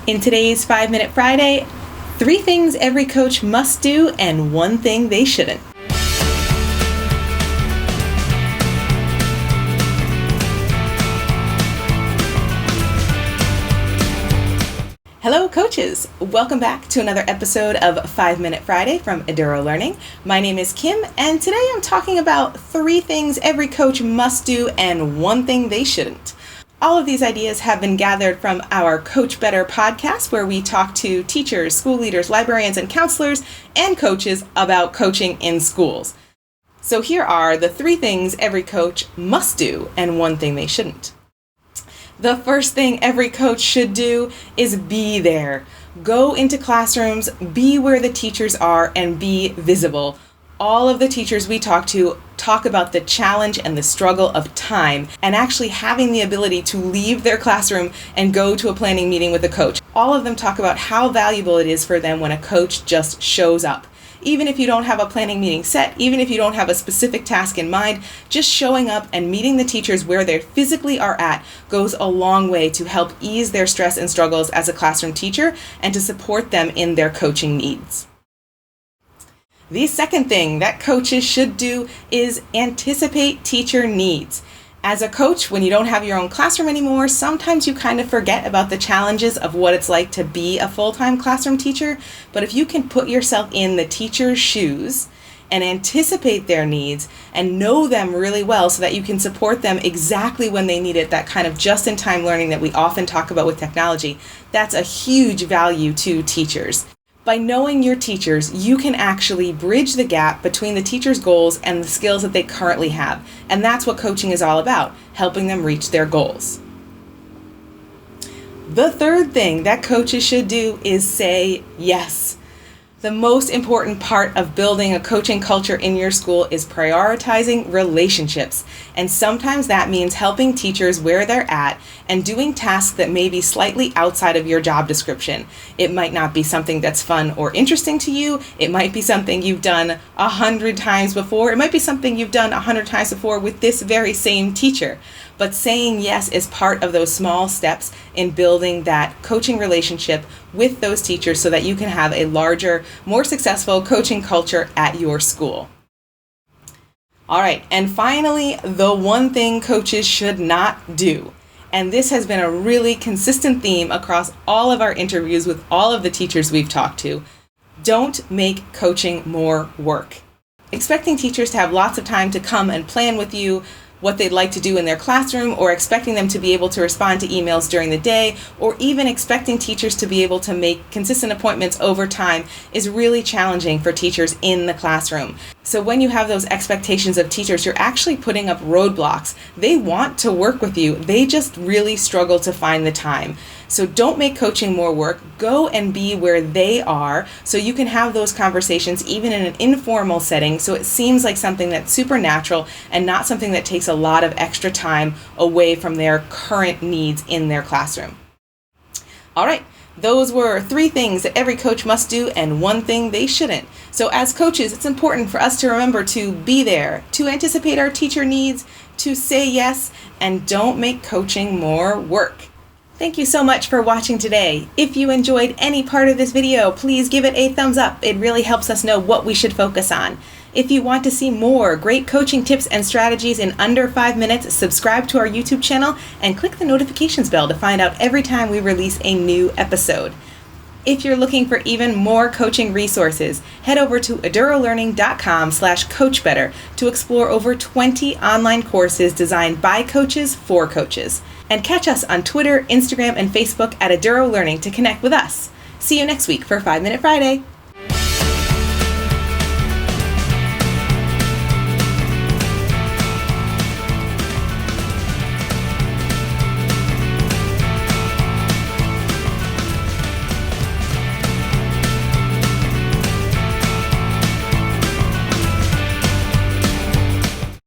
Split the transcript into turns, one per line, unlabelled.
In today's 5-Minute Friday, 3 things every coach must do and 1 thing they shouldn't. Hello coaches! Welcome back to another episode of 5-Minute Friday from Eduro Learning. My name is Kim, and today I'm talking about 3 things every coach must do and 1 thing they shouldn't. All of these ideas have been gathered from our Coach Better podcast, where we talk to teachers, school leaders, librarians, and counselors, and coaches about coaching in schools. So here are the 3 things every coach must do and 1 thing they shouldn't. The first thing every coach should do is be there. Go into classrooms, be where the teachers are, and be visible. All of the teachers we talk to talk about the challenge and the struggle of time and actually having the ability to leave their classroom and go to a planning meeting with a coach. All of them talk about how valuable it is for them when a coach just shows up. Even if you don't have a planning meeting set, even if you don't have a specific task in mind, just showing up and meeting the teachers where they physically are at goes a long way to help ease their stress and struggles as a classroom teacher and to support them in their coaching needs. The second thing that coaches should do is anticipate teacher needs. As a coach, when you don't have your own classroom anymore, sometimes you kind of forget about the challenges of what it's like to be a full-time classroom teacher. But if you can put yourself in the teacher's shoes and anticipate their needs and know them really well so that you can support them exactly when they need it, that kind of just-in-time learning that we often talk about with technology, that's a huge value to teachers. By knowing your teachers, you can actually bridge the gap between the teacher's goals and the skills that they currently have. And that's what coaching is all about, helping them reach their goals. The third thing that coaches should do is say yes. The most important part of building a coaching culture in your school is prioritizing relationships. And sometimes that means helping teachers where they're at and doing tasks that may be slightly outside of your job description. It might not be something that's fun or interesting to you. It might be something you've done 100 times before. It might be something you've done 100 times before with this very same teacher. But saying yes is part of those small steps in building that coaching relationship with those teachers so that you can have a larger, more successful coaching culture at your school. All right, and finally, the 1 thing coaches should not do. And this has been a really consistent theme across all of our interviews with all of the teachers we've talked to. Don't make coaching more work. Expecting teachers to have lots of time to come and plan with you what they'd like to do in their classroom, or expecting them to be able to respond to emails during the day, or even expecting teachers to be able to make consistent appointments over time is really challenging for teachers in the classroom. So when you have those expectations of teachers, you're actually putting up roadblocks. They want to work with you. They just really struggle to find the time. So don't make coaching more work. Go and be where they are so you can have those conversations even in an informal setting, so it seems like something that's supernatural and not something that takes a lot of extra time away from their current needs in their classroom. All right. Those were 3 things that every coach must do and 1 thing they shouldn't. So as coaches, it's important for us to remember to be there, to anticipate our teacher needs, to say yes, and don't make coaching more work. Thank you so much for watching today. If you enjoyed any part of this video, please give it a thumbs up. It really helps us know what we should focus on. If you want to see more great coaching tips and strategies in under 5 minutes, subscribe to our YouTube channel and click the notifications bell to find out every time we release a new episode. If you're looking for even more coaching resources, head over to edurolearning.com/coachbetter to explore over 20 online courses designed by coaches for coaches. And catch us on Twitter, Instagram, and Facebook at Eduro Learning to connect with us. See you next week for 5-Minute Friday.